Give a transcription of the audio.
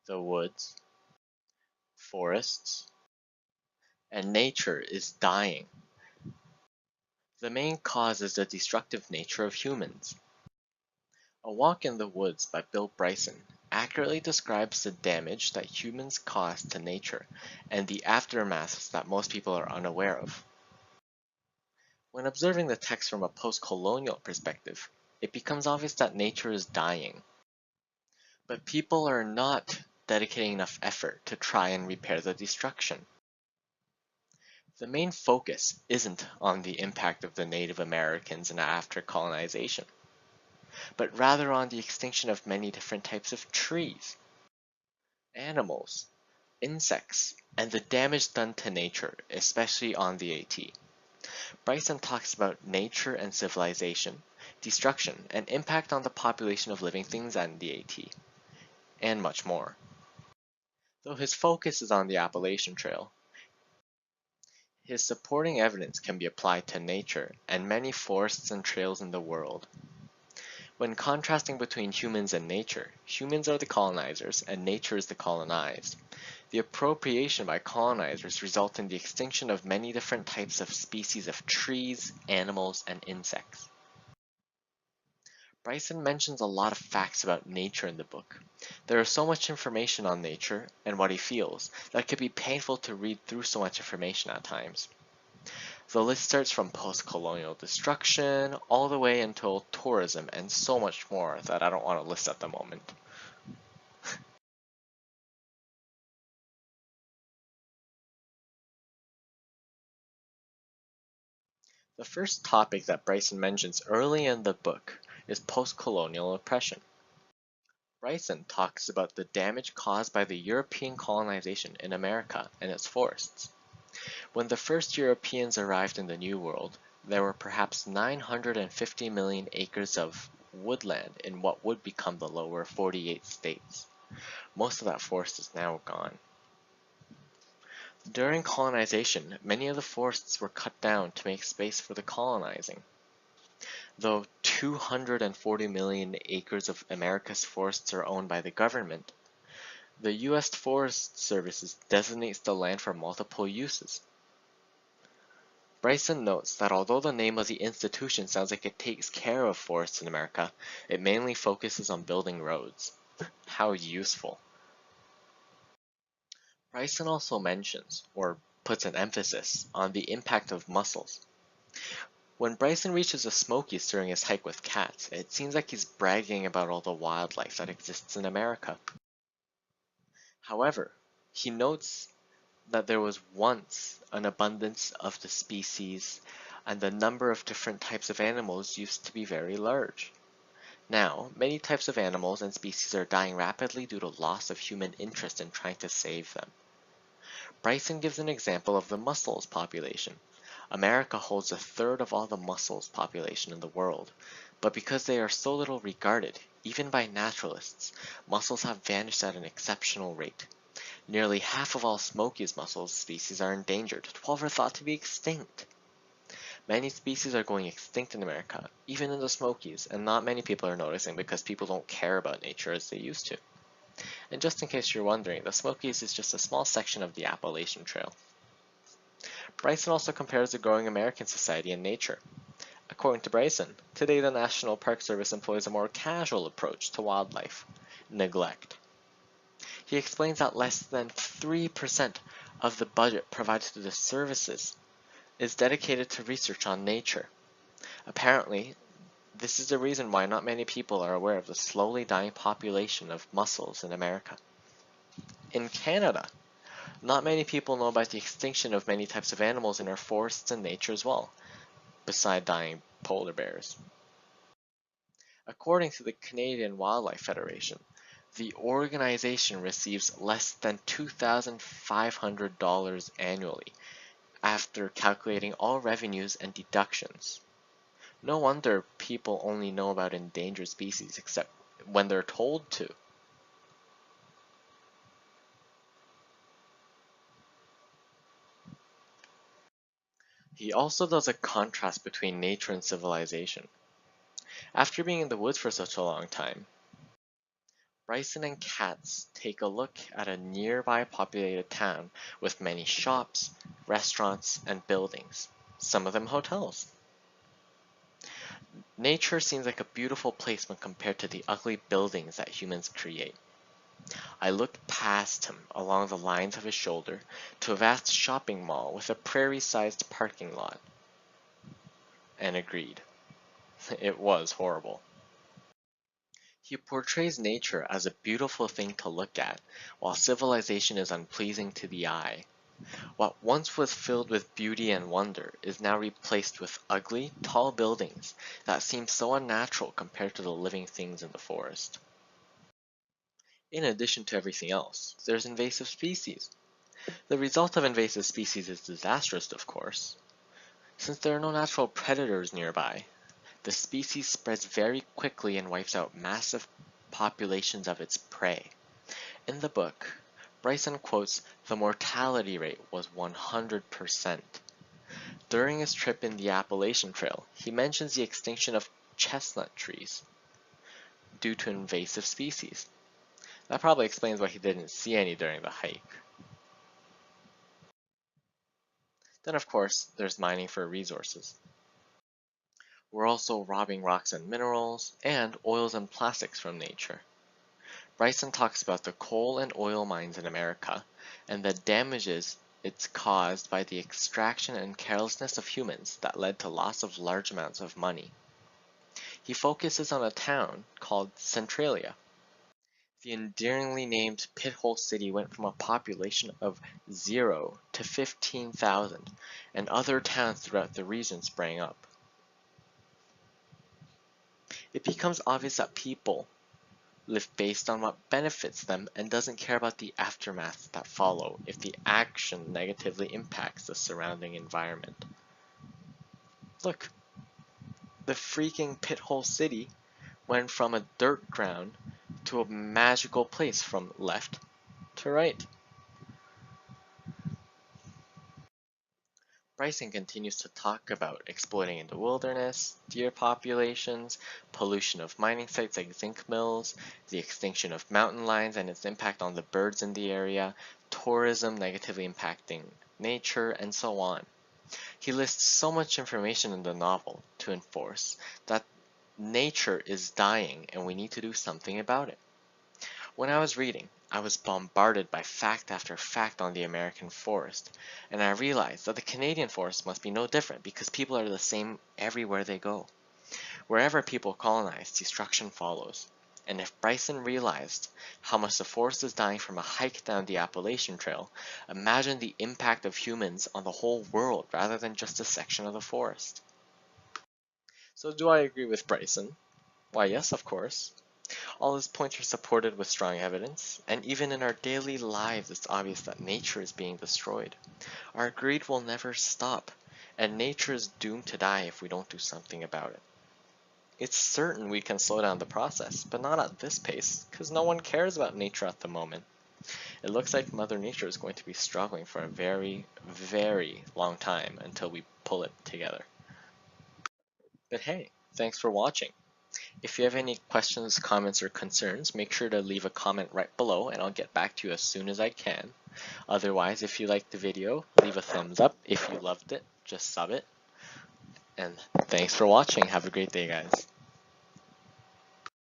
the woods, forests, and nature is dying. The main cause is the destructive nature of humans. A Walk in the Woods by Bill Bryson accurately describes the damage that humans cause to nature and the aftermaths that most people are unaware of. When observing the text from a post-colonial perspective, it becomes obvious that nature is dying. But people are not dedicating enough effort to try and repair the destruction. The main focus isn't on the impact of the Native Americans after colonization, but rather on the extinction of many different types of trees, animals, insects, and the damage done to nature, especially on the AT. Bryson talks about nature and civilization, destruction, and impact on the population of living things and the AT, and much more. Though his focus is on the Appalachian Trail, his supporting evidence can be applied to nature and many forests and trails in the world. When contrasting between humans and nature, humans are the colonizers and nature is the colonized. The appropriation by colonizers results in the extinction of many different types of species of trees, animals, and insects. Bryson mentions a lot of facts about nature in the book. There is so much information on nature and what he feels that it could be painful to read through so much information at times. The list starts from post-colonial destruction all the way until tourism and so much more that I don't want to list at the moment. The first topic that Bryson mentions early in the book is post-colonial oppression. Bryson talks about the damage caused by the European colonization in America and its forests. When the first Europeans arrived in the New World, there were perhaps 950 million acres of woodland in what would become the lower 48 states. Most of that forest is now gone. During colonization, many of the forests were cut down to make space for the colonizing. Though 240 million acres of America's forests are owned by the government, the U.S. Forest Service designates the land for multiple uses. Bryson notes that although the name of the institution sounds like it takes care of forests in America, it mainly focuses on building roads. How useful. Bryson also mentions, or puts an emphasis, on the impact of mussels. When Bryson reaches the Smokies during his hike with Katz, it seems like he's bragging about all the wildlife that exists in America. However, he notes that there was once an abundance of the species, and the number of different types of animals used to be very large. Now, many types of animals and species are dying rapidly due to loss of human interest in trying to save them. Bryson gives an example of the mussels population. America holds a third of all the mussels population in the world, but because they are so little regarded, even by naturalists, mussels have vanished at an exceptional rate. Nearly half of all Smokies mussels species are endangered, 12 are thought to be extinct. Many species are going extinct in America, even in the Smokies, and not many people are noticing because people don't care about nature as they used to. And just in case you're wondering, the Smokies is just a small section of the Appalachian Trail. Bryson also compares the growing American society and nature. According to Bryson, today the National Park Service employs a more casual approach to wildlife: neglect. He explains that less than 3% of the budget provided to the services is dedicated to research on nature. Apparently, this is the reason why not many people are aware of the slowly dying population of mussels in America. In Canada, not many people know about the extinction of many types of animals in our forests and nature as well, beside dying polar bears. According to the Canadian Wildlife Federation, the organization receives less than $2,500 annually after calculating all revenues and deductions. No wonder people only know about endangered species except when they're told to. He also does a contrast between nature and civilization. After being in the woods for such a long time, Bryson and Katz take a look at a nearby populated town with many shops, restaurants, and buildings, some of them hotels. Nature seems like a beautiful place when compared to the ugly buildings that humans create. I looked past him along the lines of his shoulder to a vast shopping mall with a prairie-sized parking lot, and agreed. It was horrible. He portrays nature as a beautiful thing to look at, while civilization is unpleasing to the eye. What once was filled with beauty and wonder is now replaced with ugly, tall buildings that seem so unnatural compared to the living things in the forest. In addition to everything else, there's invasive species. The result of invasive species is disastrous, of course. Since there are no natural predators nearby, the species spreads very quickly and wipes out massive populations of its prey. In the book, Bryson quotes the mortality rate was 100%. During his trip in the Appalachian Trail, he mentions the extinction of chestnut trees due to invasive species. That probably explains why he didn't see any during the hike. Then of course, there's mining for resources. We're also robbing rocks and minerals, and oils and plastics from nature. Bryson talks about the coal and oil mines in America, and the damages it's caused by the extraction and carelessness of humans that led to loss of large amounts of money. He focuses on a town called Centralia. The endearingly named Pithole City went from a population of 0 to 15,000, and other towns throughout the region sprang up. It becomes obvious that people live based on what benefits them and doesn't care about the aftermaths that follow if the action negatively impacts the surrounding environment. Look, the freaking Pithole City went from a dirt ground to a magical place from left to right. Bryson continues to talk about exploiting in the wilderness, deer populations, pollution of mining sites like zinc mills, the extinction of mountain lions and its impact on the birds in the area, tourism negatively impacting nature, and so on. He lists so much information in the novel to enforce that nature is dying and we need to do something about it. When I was reading, I was bombarded by fact after fact on the American forest, and I realized that the Canadian forest must be no different because people are the same everywhere they go. Wherever people colonize, destruction follows. And if Bryson realized how much the forest is dying from a hike down the Appalachian Trail, imagine the impact of humans on the whole world rather than just a section of the forest. So do I agree with Bryson? Why, yes, of course. All his points are supported with strong evidence, and even in our daily lives it's obvious that nature is being destroyed. Our greed will never stop, and nature is doomed to die if we don't do something about it. It's certain we can slow down the process, but not at this pace, because no one cares about nature at the moment. It looks like Mother Nature is going to be struggling for a very, very long time until we pull it together. But hey, thanks for watching. If you have any questions, comments, or concerns, make sure to leave a comment right below and I'll get back to you as soon as I can. Otherwise, if you liked the video, leave a thumbs up. If you loved it, just sub it. And thanks for watching. Have a great day, guys.